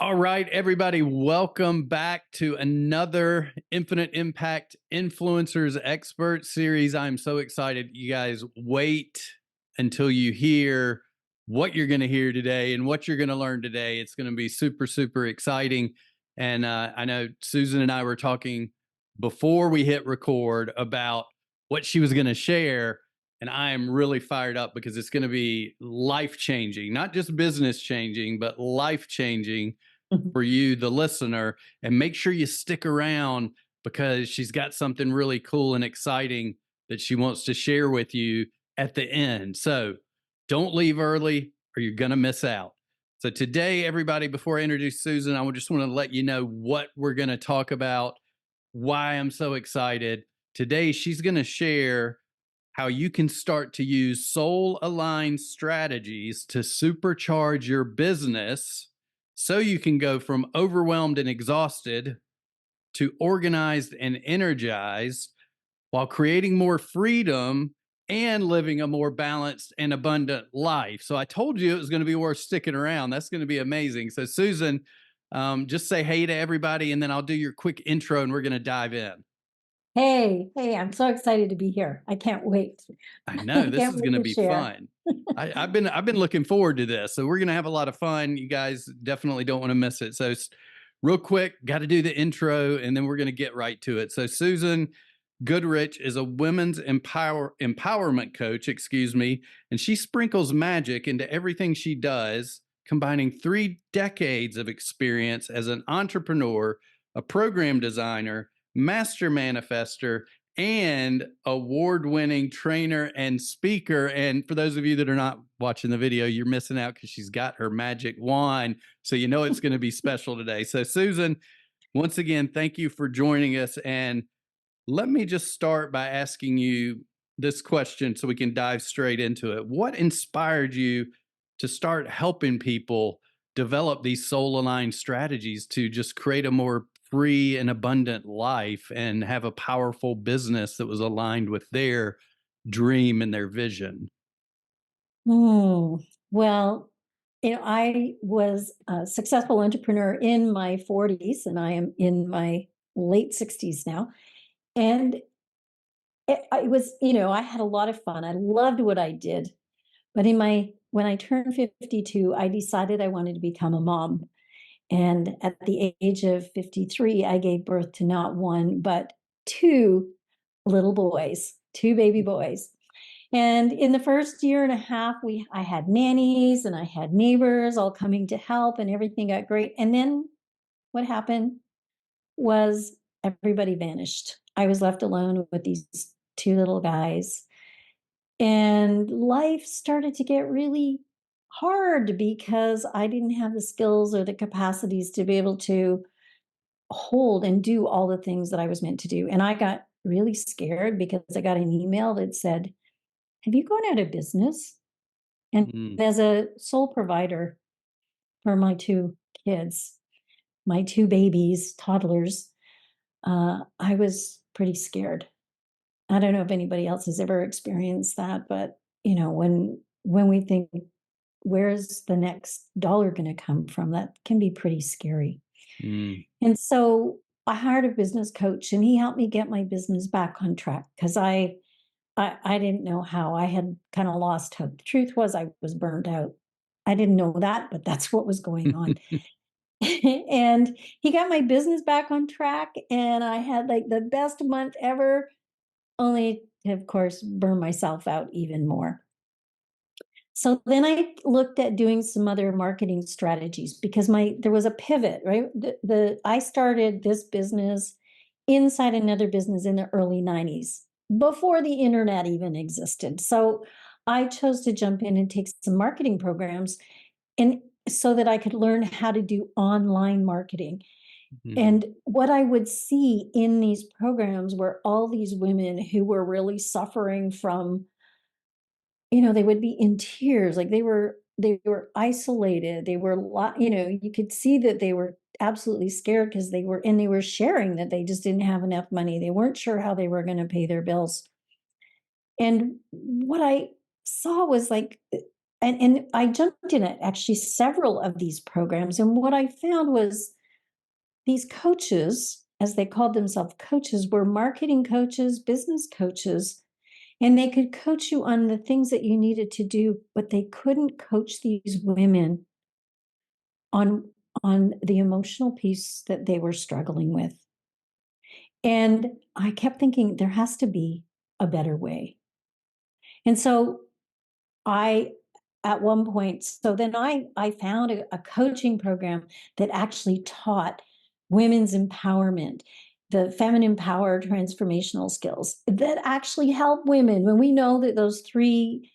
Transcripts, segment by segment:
All right, everybody, welcome back to another Infinite Impact Influencers Expert Series. I'm so excited. You guys wait until you hear what you're going to hear today and what you're going to learn today. It's going to be super, super exciting. And I know Susan and I were talking before we hit record about what she was going to share. And I am really fired up because it's going to be life changing, not just business changing, but life changing for you, the listener. And make sure you stick around because she's got something really cool and exciting that she wants to share with you at the end. So don't leave early or you're going to miss out. So today, everybody, before I introduce Susan, I just want to let you know what we're going to talk about, why I'm so excited. Today, she's going to share how you can start to use soul aligned strategies to supercharge your business so you can go from overwhelmed and exhausted to organized and energized while creating more freedom and living a more balanced and abundant life. So I told you it was going to be worth sticking around. That's going to be amazing. So Susan, just say hey to everybody, and then I'll do your quick intro and we're going to dive in. Hey, I'm so excited to be here. I can't wait. I know I this can't is going wait to to be share. fun. I've been looking forward to this, so we're going to have a lot of fun. You guys definitely don't want to miss it. So, real quick, got to do the intro, and then we're going to get right to it. So, Susan Goodrich is a women's empowerment coach, excuse me, and she sprinkles magic into everything she does, combining 3 decades of experience as an entrepreneur, a program designer, master manifestor, and award-winning trainer and speaker. And for those of you that are not watching the video, you're missing out because she's got her magic wand. So you know it's going to be special today. So Susan, once again, thank you for joining us. And let me just start by asking you this question so we can dive straight into it. What inspired you to start helping people develop these soul aligned strategies to just create a more free and abundant life and have a powerful business that was aligned with their dream and their vision? Hmm. Well, I was a successful entrepreneur in my 40s, and I am in my late 60s now. And I was, I had a lot of fun. I loved what I did. But when I turned 52, I decided I wanted to become a mom. And at the age of 53, I gave birth to not one, but two little boys, two baby boys. And in the first year and a half, I had nannies and I had neighbors all coming to help, and everything got great. And then what happened was everybody vanished. I was left alone with these two little guys. And life started to get really hard because I didn't have the skills or the capacities to be able to hold and do all the things that I was meant to do. And I got really scared because I got an email that said, "Have you gone out of business?" And Mm. as a sole provider for my two kids, my two babies, toddlers, I was pretty scared. I don't know if anybody else has ever experienced that, but when we think, where's the next dollar going to come from, that can be pretty scary. Mm. And so I hired a business coach, and he helped me get my business back on track because I didn't know how. I had kind of lost hope. The truth was I was burned out. I didn't know that, but that's what was going on. And he got my business back on track, and I had like the best month ever, only to, of course, burn myself out even more. So then I looked at doing some other marketing strategies because my there was a pivot, right? I started this business inside another business in the early 90s, before the internet even existed. So I chose to jump in and take some marketing programs, and so that I could learn how to do online marketing. Mm. And what I would see in these programs were all these women who were really suffering from, they would be in tears, like they were isolated, you could see that they were absolutely scared because they were sharing that they just didn't have enough money, they weren't sure how they were going to pay their bills. And what I saw was like and I jumped in at actually several of these programs. And what I found was these coaches, as they called themselves coaches, were marketing coaches, business coaches, and they could coach you on the things that you needed to do, but they couldn't coach these women on the emotional piece that they were struggling with. And I kept thinking there has to be a better way. And so I at one point, so then I found a coaching program that actually taught women's empowerment, the feminine power transformational skills that actually help women. When we know that there's three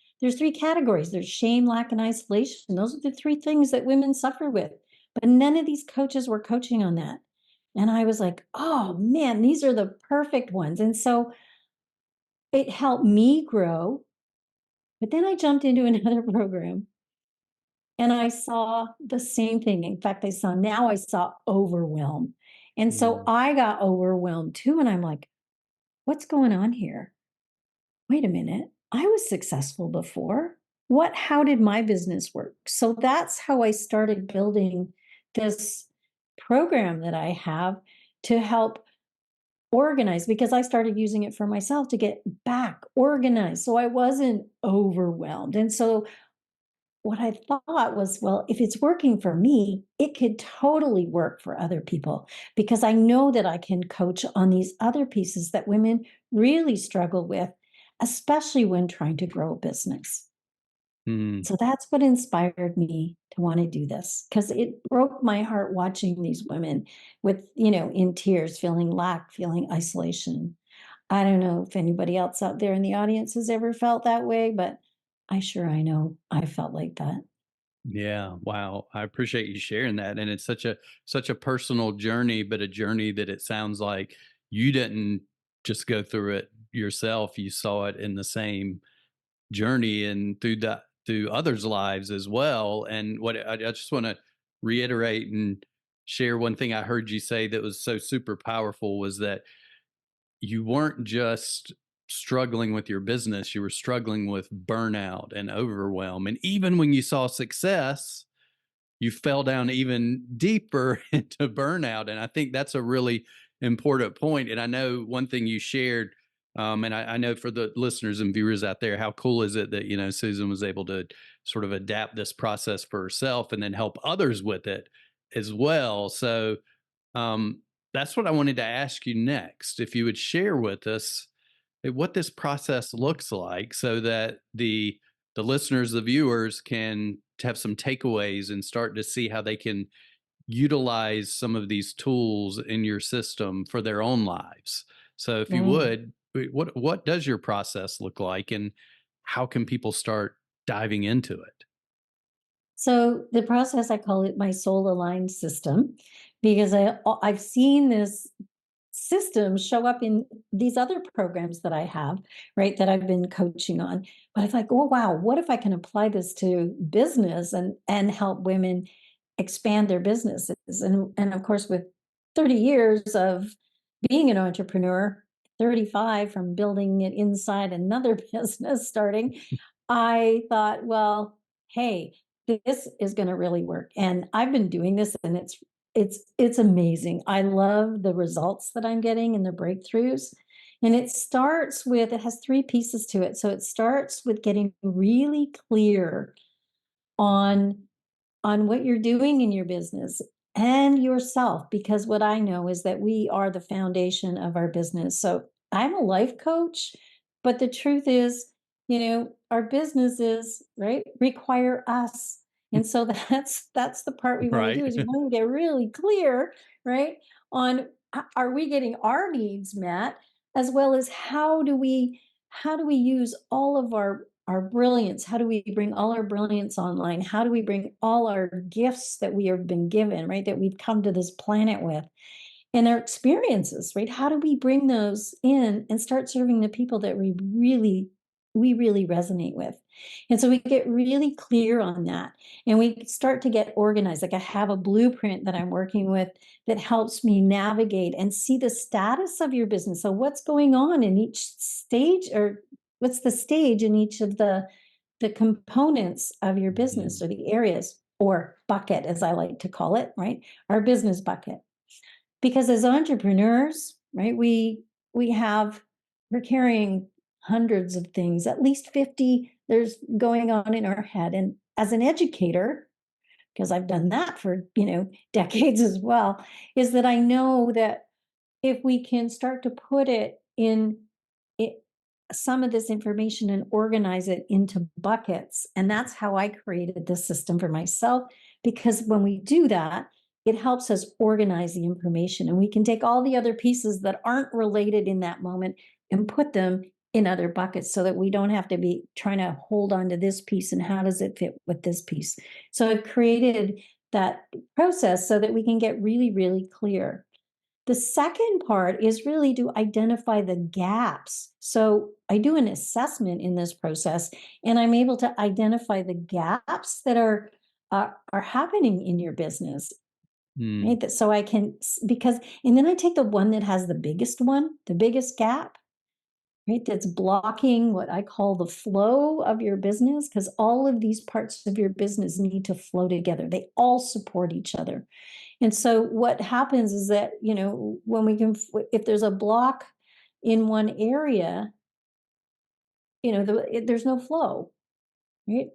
categories: there's shame, lack, and isolation. Those are the three things that women suffer with. But none of these coaches were coaching on that. And I was like, oh man, these are the perfect ones. And so it helped me grow. But then I jumped into another program and I saw the same thing. In fact, I saw overwhelm. And so Mm. I got overwhelmed too. And I'm like, what's going on here? Wait a minute. I was successful before. How did my business work? So that's how I started building this program that I have to help organize, because I started using it for myself to get back organized. So I wasn't overwhelmed. And so what I thought was, well, if it's working for me, it could totally work for other people, because I know that I can coach on these other pieces that women really struggle with, especially when trying to grow a business. Mm. So that's what inspired me to want to do this, because it broke my heart watching these women with, in tears, feeling lack, feeling isolation. I don't know if anybody else out there in the audience has ever felt that way, but I know I felt like that. Yeah, wow. I appreciate you sharing that. And it's such a personal journey, but a journey that it sounds like you didn't just go through it yourself. You saw it in the same journey and through others' lives as well. And what I just want to reiterate and share one thing I heard you say that was so super powerful was that you weren't just struggling with your business, you were struggling with burnout and overwhelm. And even when you saw success, you fell down even deeper into burnout. And I think that's a really important point. And I know one thing you shared, and I know for the listeners and viewers out there, how cool is it that, Susan was able to sort of adapt this process for herself and then help others with it as well. So um, that's what I wanted to ask you next. If you would share with us what this process looks like so that the listeners, the viewers can have some takeaways and start to see how they can utilize some of these tools in your system for their own lives. So if you Mm. would, what does your process look like and how can people start diving into it? So the process, I call it my soul aligned system, because I've seen this system show up in these other programs that I have, right, that I've been coaching on. But I thought, oh wow, what if I can apply this to business and help women expand their businesses? And of course, with 30 years of being an entrepreneur, 35 from building it inside another business starting, I thought, well, hey, this is going to really work. And I've been doing this, and it's amazing. I love the results that I'm getting and the breakthroughs. And it has three pieces to it. So it starts with getting really clear on what you're doing in your business and yourself, because what I know is that we are the foundation of our business. So I'm a life coach, but the truth is, our businesses, right, require us. And so that's the part we want to Right. do, is we want to get really clear, right, on are we getting our needs met, as well as how do we use all of our brilliance? How do we bring all our brilliance online? How do we bring all our gifts that we have been given, right, that we've come to this planet with, and our experiences, right? How do we bring those in and start serving the people that we really resonate with? And so we get really clear on that, and we start to get organized. Like, I have a blueprint that I'm working with that helps me navigate and see the status of your business. So what's going on in each stage, or what's the stage in each of the the components of your business, Mhm. or the areas, or bucket, as I like to call it, right? Our business bucket. Because as entrepreneurs, right, we have we're carrying hundreds of things, at least 50 there's going on in our head. And as an educator, because I've done that for, decades as well, is that I know that if we can start to put it some of this information and organize it into buckets. And that's how I created this system for myself, because when we do that, it helps us organize the information, and we can take all the other pieces that aren't related in that moment and put them in other buckets, so that we don't have to be trying to hold on to this piece and how does it fit with this piece. So I've created that process so that we can get really, really clear. The second part is really to identify the gaps. So I do an assessment in this process, and I'm able to identify the gaps that are happening in your business. Mm. Right. That so I can because and then I take the one that has the biggest one, the biggest gap, right? That's blocking what I call the flow of your business, because all of these parts of your business need to flow together. They all support each other. And so what happens is that, when we can, if there's a block in one area, there's no flow, right?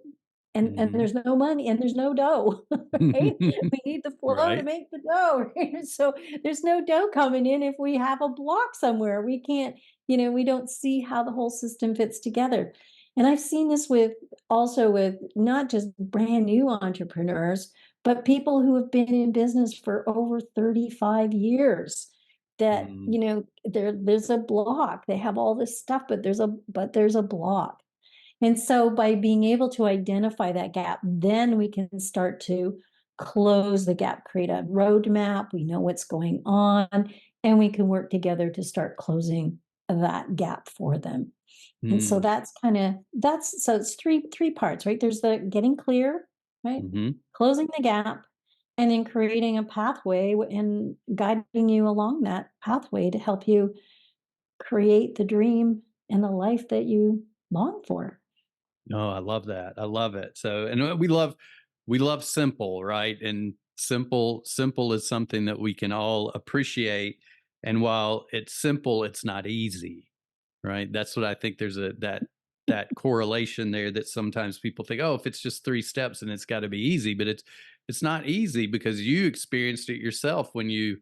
And Mhm. there's no money and there's no dough, right? We need the flow to Right. make the dough, right? So there's no dough coming in if we have a block somewhere. We can't, we don't see how the whole system fits together. And I've seen this with not just brand new entrepreneurs, but people who have been in business for over 35 years, that, Mhm. there's a block. They have all this stuff, but there's a block. And so by being able to identify that gap, then we can start to close the gap, create a roadmap. We know what's going on, and we can work together to start closing that gap for them. And so Mm. that's it's three parts, right? There's the getting clear, right? Mhm. Closing the gap, and then creating a pathway and guiding you along that pathway to help you create the dream and the life that you long for. Oh, I love that. I love it. So, and we love simple, right? And simple is something that we can all appreciate. And while it's simple, it's not easy, right? That's what I think. There's that correlation there, that sometimes people think, oh, if it's just 3 steps and it's got to be easy, but it's not easy, because you experienced it yourself when you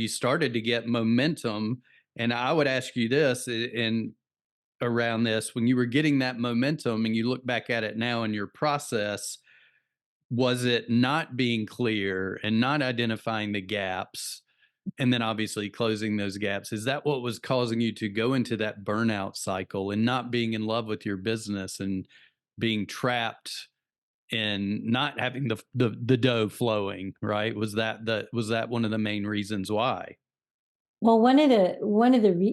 started to get momentum. And I would ask you this, and around this, when you were getting that momentum and you look back at it now in your process, was it not being clear and not identifying the gaps, and then obviously closing those gaps? Is that what was causing you to go into that burnout cycle and not being in love with your business and being trapped and not having the dough flowing, right? Was that one of the main reasons why? Well,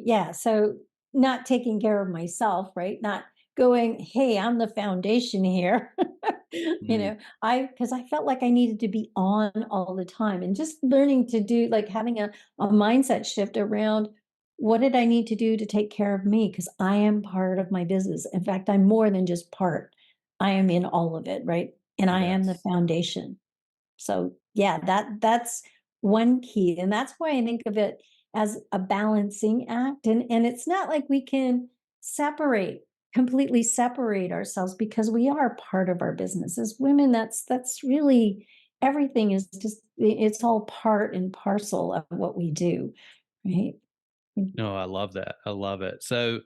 yeah, so not taking care of myself, right? Not going, "Hey, I'm the foundation here." Mm. I because I felt like I needed to be on all the time, and just learning to do, like, having a mindset shift around, what did I need to do to take care of me? Because I am part of my business. In fact, I'm more than just part. I am in all of it, right? And I am the Yes. foundation. So yeah, that's one key. And that's why I think of it as a balancing act. And it's not like we can separate, completely separate ourselves, because we are part of our business. As women, that's really, everything is just, it's all part and parcel of what we do. Right. No, I love that. I love it. So,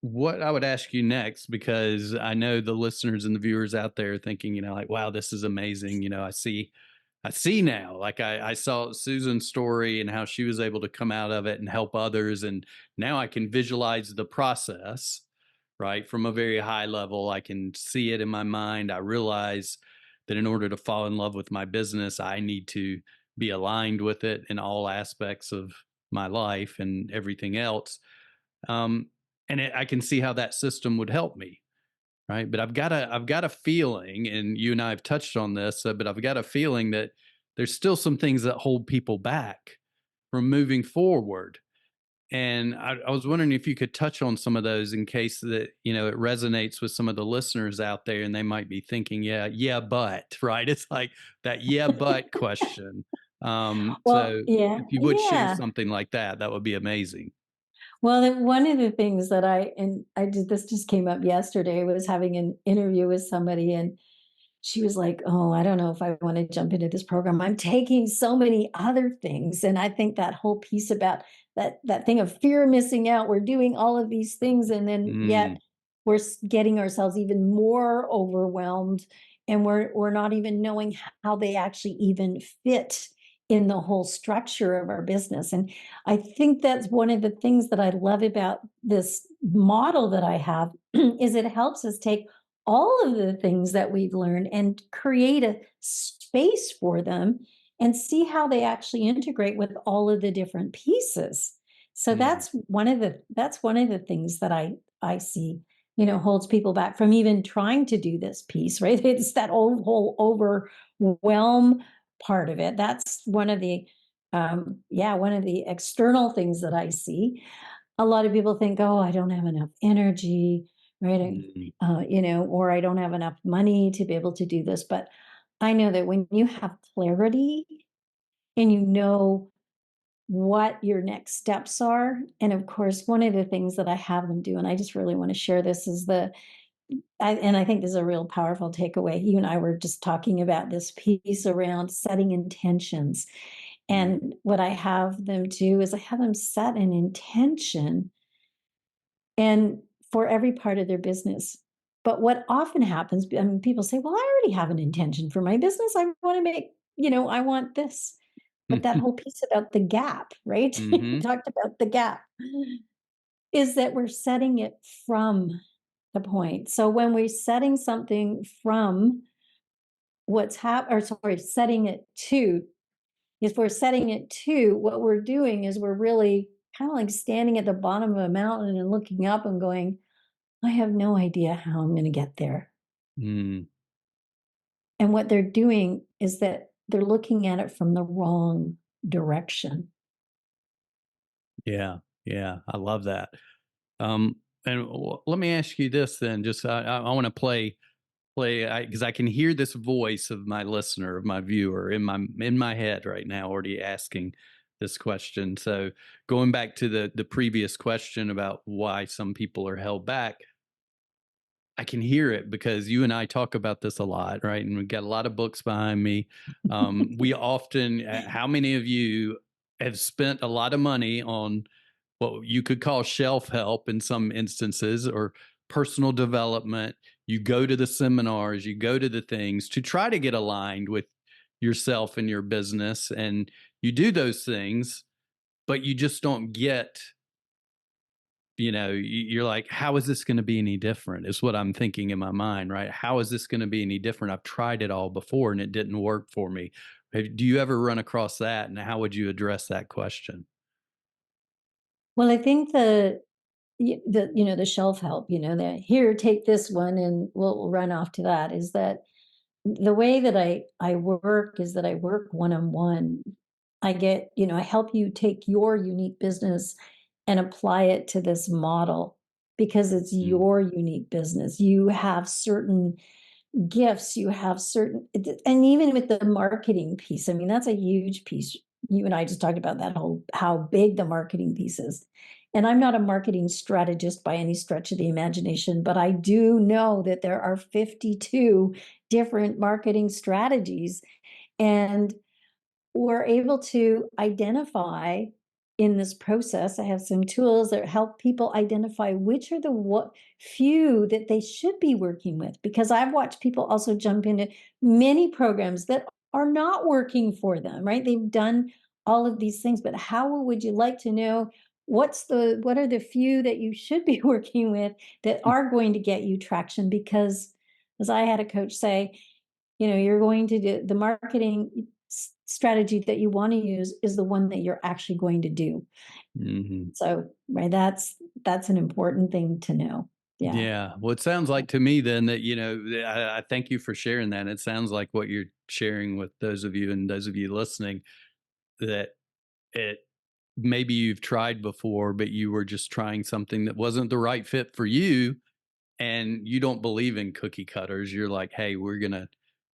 what I would ask you next, because I know the listeners and the viewers out there are thinking, like, wow, this is amazing. I see now, like I saw Susan's story and how she was able to come out of it and help others. And now I can visualize the process, right? From a very high level, I can see it in my mind. I realize that in order to fall in love with my business, I need to be aligned with it in all aspects of my life and everything else. Um, and I can see how that system would help me, right? But I've got a feeling, and you and I have touched on this, but I've got a feeling that there's still some things that hold people back from moving forward. And I was wondering if you could touch on some of those in case that, it resonates with some of the listeners out there and they might be thinking, yeah, but, right? It's like that, yeah, but question. Well, So yeah, if you would share yeah. something like that, that would be amazing. Well, one of the things that I did, this just came up yesterday, was having an interview with somebody, and she was like, "Oh, I don't know if I want to jump into this program. I'm taking so many other things." And I think that whole piece about that thing of fear of missing out, we're doing all of these things, and then yet Mm, we're getting ourselves even more overwhelmed, and we're not even knowing how they actually even fit in the whole structure of our business. And I think that's one of the things that I love about this model that I have is it helps us take all of the things that we've learned and create a space for them and see how they actually integrate with all of the different pieces. So mm, that's one of the things that I see, holds people back from even trying to do this piece, right? It's that whole overwhelm part of it. That's one of the external things that I see. A lot of people think, oh, I don't have enough energy, right? mm, Or I don't have enough money to be able to do this. But I know that when you have clarity and you know what your next steps are, and of course, one of the things that I have them do, and I just really want to share this, is and I think this is a real powerful takeaway. You and I were just talking about this piece around setting intentions. mm, And what I have them do is I have them set an intention and for every part of their business. But what often happens, I mean, people say, well, I already have an intention for my business. I want to make, I want this. But that whole piece about the gap, right? We mm-hmm, talked about the gap, is that we're setting it from the point. So when we're setting something from or sorry, setting it to, if we're setting it to, what we're doing is we're really kind of like standing at the bottom of a mountain and looking up and going, I have no idea how I'm going to get there. mm. And what they're doing is that they're looking at it from the wrong direction. Yeah, yeah, I love that. Um, and let me ask you this then. Just I want to play because I can hear this voice of my listener, of my viewer, in my head right now, already asking this question. So going back to the previous question about why some people are held back, I can hear it because you and I talk about this a lot, right? And we've got a lot of books behind me. We often, how many of you have spent a lot of money on what you could call shelf help in some instances or personal development? You go to the seminars, you go to the things to try to get aligned with yourself and your business. And you do those things, but you just don't get, you're like, how is this going to be any different? Is what I'm thinking in my mind, right? How is this going to be any different? I've tried it all before and it didn't work for me. Do you ever run across that? And how would you address that question? Well, I think the shelf help, that here, take this one and we'll run off to that, is that the way that I work is that I work one-on-one. I help you take your unique business and apply it to this model because it's Mm, your unique business. You have certain gifts, you have certain, and even with the marketing piece, I mean, that's a huge piece. You and I just talked about that whole, how big the marketing piece is. And I'm not a marketing strategist by any stretch of the imagination, but I do know that there are 52 different marketing strategies. And we're able to identify in this process. I have some tools that help people identify which are the few that they should be working with, because I've watched people also jump into many programs that are not working for them, right? They've done all of these things, but how would you like to know what are the few that you should be working with that are going to get you traction? Because as I had a coach say, you're going to do the marketing strategy that you want to use is the one that you're actually going to do. mm-hmm. So, right, that's an important thing to know. Yeah. Yeah. Well, it sounds like to me then that, I thank you for sharing that. It sounds like what you're sharing with those of you and those of you listening, that it maybe you've tried before, but you were just trying something that wasn't the right fit for you, and you don't believe in cookie cutters. You're like, hey, we're gonna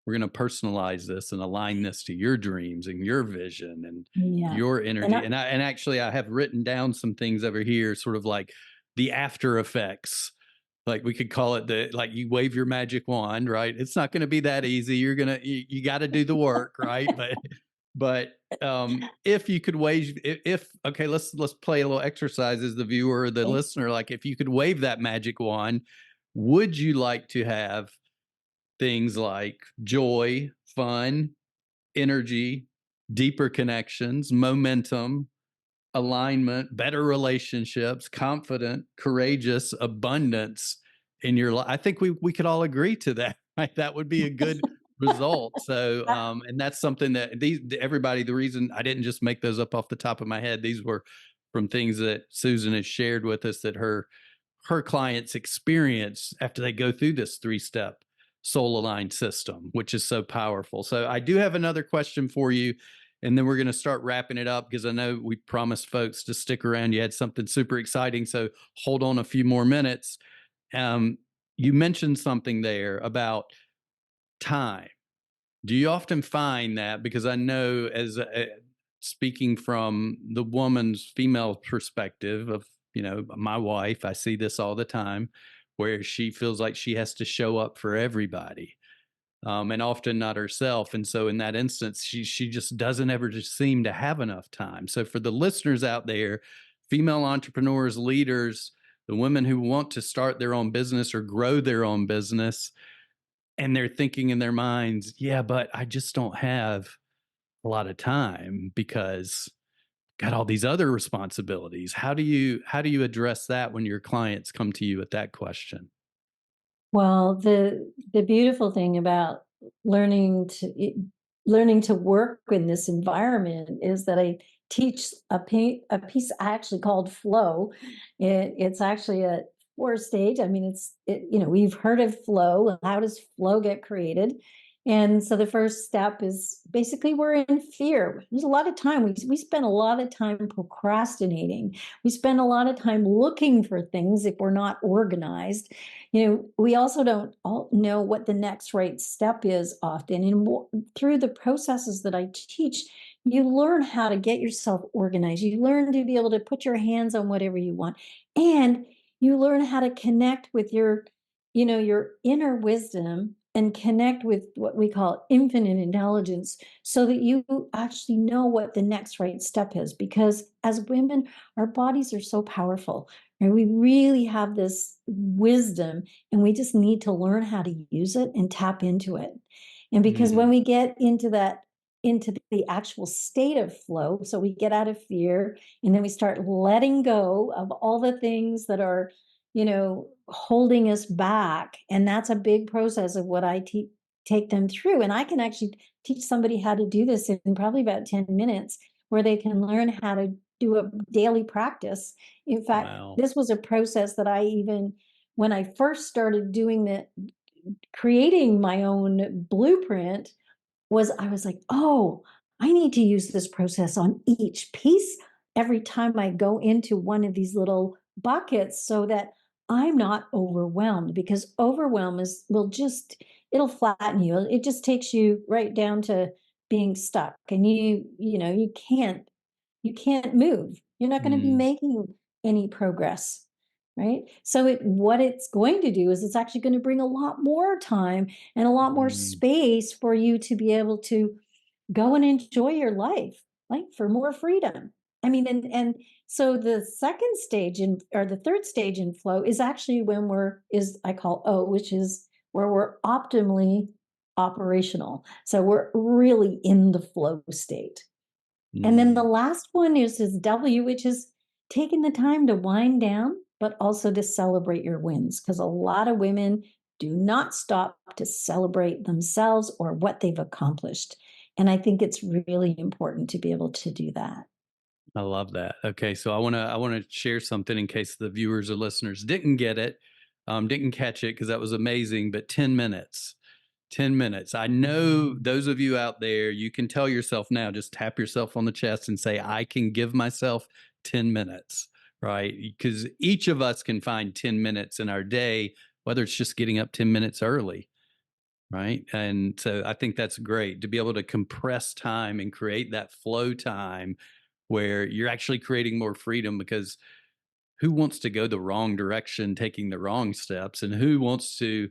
personalize this and align this to your dreams and your vision and Yeah. your And energy. And actually I have written down some things over here, sort of like the after effects. Like we could call it the, like, you wave your magic wand, right? It's not going to be that easy. You got to do the work, right? But if you could wave, if okay, let's play a little exercise as the viewer or the okay. listener. Like, if you could wave that magic wand, would you like to have things like joy, fun, energy, deeper connections, momentum, alignment, better relationships, confident, courageous, abundance in your life? I think we could all agree to that, right? That would be a good result. So, and that's something that everybody, the reason I didn't just make those up off the top of my head, these were from things that Susan has shared with us that her clients experience after they go through this 3-step soul aligned system, which is so powerful. So I do have another question for you, and then we're going to start wrapping it up because I know we promised folks to stick around. You had something super exciting, so hold on a few more minutes. Um, you mentioned something there about time. Do you often find that, because I know, speaking from the woman's female perspective of, my wife, I see this all the time, where she feels like she has to show up for everybody, and often not herself. And so in that instance, she just doesn't ever just seem to have enough time. So for the listeners out there, female entrepreneurs, leaders, the women who want to start their own business or grow their own business, and they're thinking in their minds, yeah, but I just don't have a lot of time because got all these other responsibilities. How do you address that when your clients come to you with that question? Well, the beautiful thing about learning to learning to work in this environment is that I teach a piece I actually called flow. It's actually a 4 stage. I mean, we've heard of flow. How does flow get created? And so the first step is basically we're in fear. There's a lot of time. We spend a lot of time procrastinating. We spend a lot of time looking for things if we're not organized. We also don't all know what the next right step is often. And through the processes that I teach, you learn how to get yourself organized. You learn to be able to put your hands on whatever you want. And you learn how to connect with your inner wisdom and connect with what we call infinite intelligence so that you actually know what the next right step is. Because as women, our bodies are so powerful. And we really have this wisdom, and we just need to learn how to use it and tap into it. And because when Mm, we get into the actual state of flow, so we get out of fear and then we start letting go of all the things that are, holding us back. And that's a big process of what I take them through. And I can actually teach somebody how to do this in probably about 10 minutes, where they can learn how to do a daily practice. In fact, wow. this was a process that when I first started doing creating my own blueprint, I was like, oh, I need to use this process on each piece every time I go into one of these little buckets so that I'm not overwhelmed, because overwhelm it'll flatten you. It just takes you right down to being stuck, and you can't move. You're not going to be Mm, making any progress, right? So what it's going to do is it's actually going to bring a lot more time and a lot more mm, space for you to be able to go and enjoy your life, like for more freedom. I mean, and so the second stage or the third stage in flow is actually when I call O, which is where we're optimally operational. So we're really in the flow state. And then the mm. last one is W, which is taking the time to wind down, but also to celebrate your wins. Because a lot of women do not stop to celebrate themselves or what they've accomplished. And I think it's really important to be able to do that. I love that. Okay, so I want to share something in case the viewers or listeners didn't get it, didn't catch it, because that was amazing. But 10 minutes. 10 minutes. I know those of you out there, you can tell yourself now, just tap yourself on the chest and say, I can give myself 10 minutes, right? Because each of us can find 10 minutes in our day, whether it's just getting up 10 minutes early, right? And so I think that's great to be able to compress time and create that flow time where you're actually creating more freedom, because who wants to go the wrong direction, taking the wrong steps, and who wants to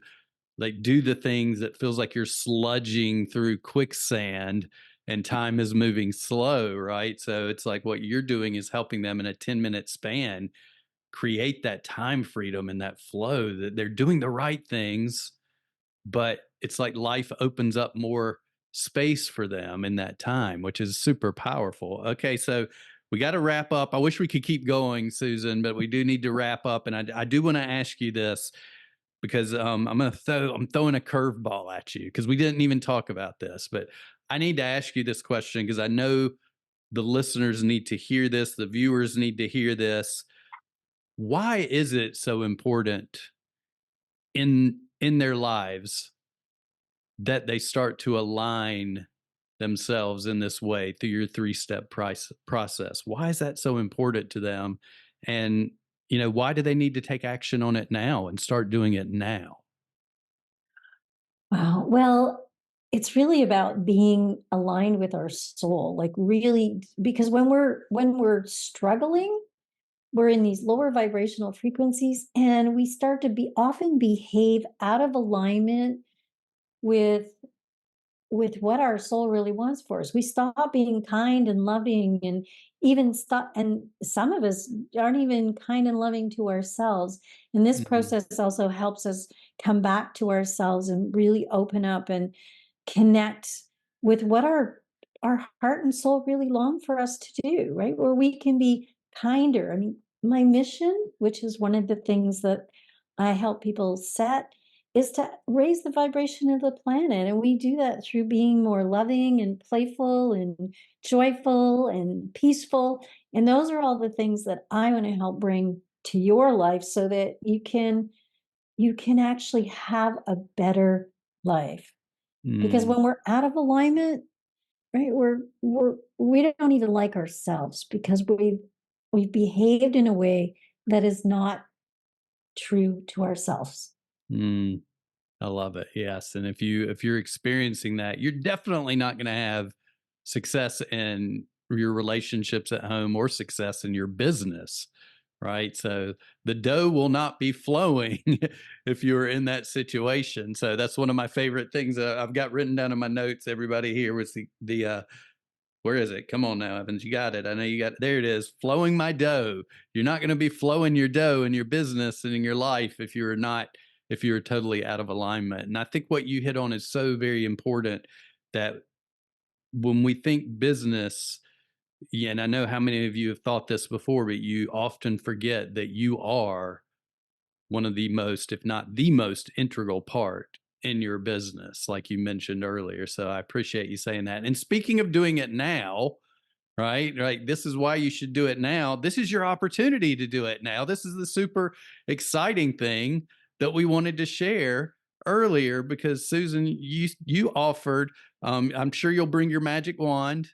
like do the things that feels like you're sludging through quicksand and time is moving slow, right? So it's like what you're doing is helping them in a 10-minute span create that time freedom and that flow, that they're doing the right things, but it's like life opens up more space for them in that time, which is super powerful. Okay, so we got to wrap up. I wish we could keep going, Susan, but we do need to wrap up. And I do want to ask you this, because I'm throwing a curveball at you, because we didn't even talk about this, but I need to ask you this question because I know the listeners need to hear this, the viewers need to hear this. Why is it so important in their lives that they start to align themselves in this way through your three-step process? Why is that so important to them? And, why do they need to take action on it now and start doing it now? Wow. Well, it's really about being aligned with our soul, like really, because when we're struggling, we're in these lower vibrational frequencies, and we start to be often behave out of alignment with what our soul really wants for us. We stop being kind and loving, and even stop, and some of us aren't even kind and loving to ourselves. And this Mhm. process also helps us come back to ourselves and really open up and connect with what our heart and soul really long for us to do, right? Where we can be kinder. I mean, my mission, which is one of the things that I help people set, is to raise the vibration of the planet. And we do that through being more loving and playful and joyful and peaceful. And those are all the things that I want to help bring to your life so that you can actually have a better life. Because Mm, when we're out of alignment, right, we don't even like ourselves because we've behaved in a way that is not true to ourselves. mm. I love it. Yes, and if you're experiencing that, you're definitely not going to have success in your relationships at home or success in your business, right? So the dough will not be flowing if you're in that situation. So that's one of my favorite things I've got written down in my notes. Everybody here was the where is it? Come on now, Evans. You got it. I know you got it. There it is. Flowing my dough. You're not going to be flowing your dough in your business and in your life if you're totally out of alignment. And I think what you hit on is so very important, that when we think business, yeah, and I know how many of you have thought this before, but you often forget that you are one of the most, if not the most integral part in your business, like you mentioned earlier. So I appreciate you saying that. And speaking of doing it now, right? Right. This is why you should do it now. This is your opportunity to do it now. This is the super exciting thing that we wanted to share earlier, because Susan, you offered. I'm sure you'll bring your magic wand,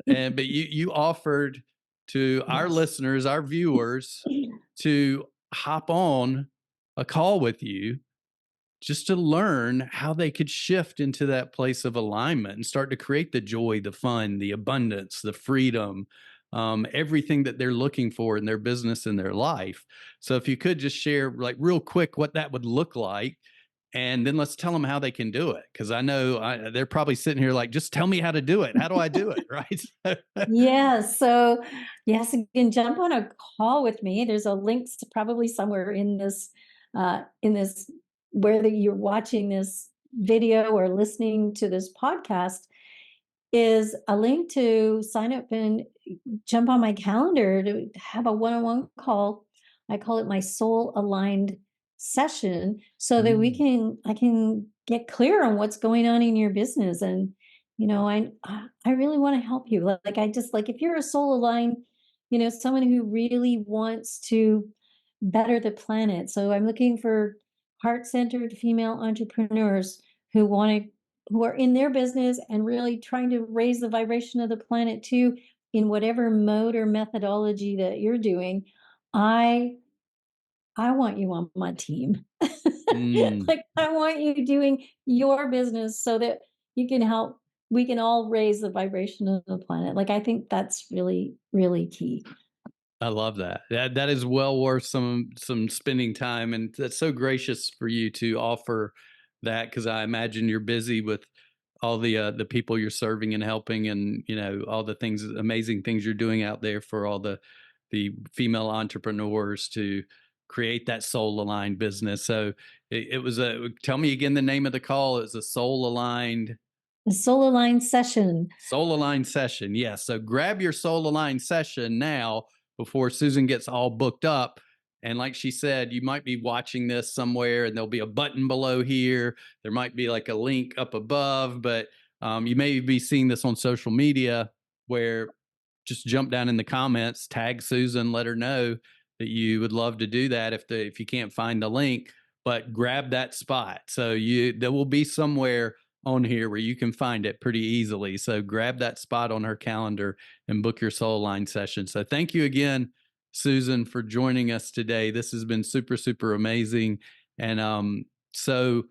and but you offered to our Yes. listeners, our viewers, to hop on a call with you just to learn how they could shift into that place of alignment and start to create the joy, the fun, the abundance, the freedom, everything that they're looking for in their business and their life. So if you could just share like real quick what that would look like, and then let's tell them how they can do it. Because I know they're probably sitting here like, just tell me how to do it. How do I do it? Right. Yeah, so yes, you can jump on a call with me. There's a link probably somewhere in this, whether you're watching this video or listening to this podcast, is a link to sign up and jump on my calendar to have a one-on-one call. I call it my soul aligned session, so that Mm, I can get clear on what's going on in your business. And I really want to help you. Like I just like, if you're a soul aligned, someone who really wants to better the planet. So I'm looking for heart-centered female entrepreneurs who want to, who are in their business and really trying to raise the vibration of the planet too, in whatever mode or methodology that you're doing. I I want you on my team. Mm, Like, I want you doing your business so that you can help, we can all raise the vibration of the planet. Like, I think that's really, really key. I love that. That is well worth some spending time, and that's so gracious for you to offer that, because I imagine you're busy with all the people you're serving and helping, and all the things, amazing things you're doing out there for all the female entrepreneurs to create that soul aligned business. So it was a, tell me again the name of the call. It was a soul aligned. The solar line session. Soul aligned session. Yes. So grab your soul aligned session now before Susan gets all booked up. And like she said, you might be watching this somewhere and there'll be a button below here. There might be like a link up above, but you may be seeing this on social media, where just jump down in the comments, tag Susan, let her know that you would love to do that if you can't find the link, but grab that spot. So there will be somewhere on here where you can find it pretty easily. So grab that spot on her calendar and book your soul line session. So thank you again, Susan, for joining us today. This has been super, super amazing. And so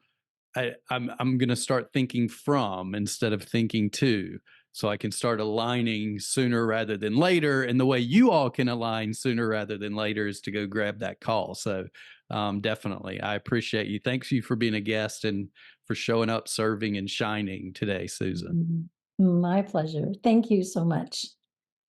I'm going to start thinking from instead of thinking to, so I can start aligning sooner rather than later. And the way you all can align sooner rather than later is to go grab that call. So definitely, I appreciate you. Thanks you for being a guest and for showing up, serving, and shining today, Susan. My pleasure. Thank you so much.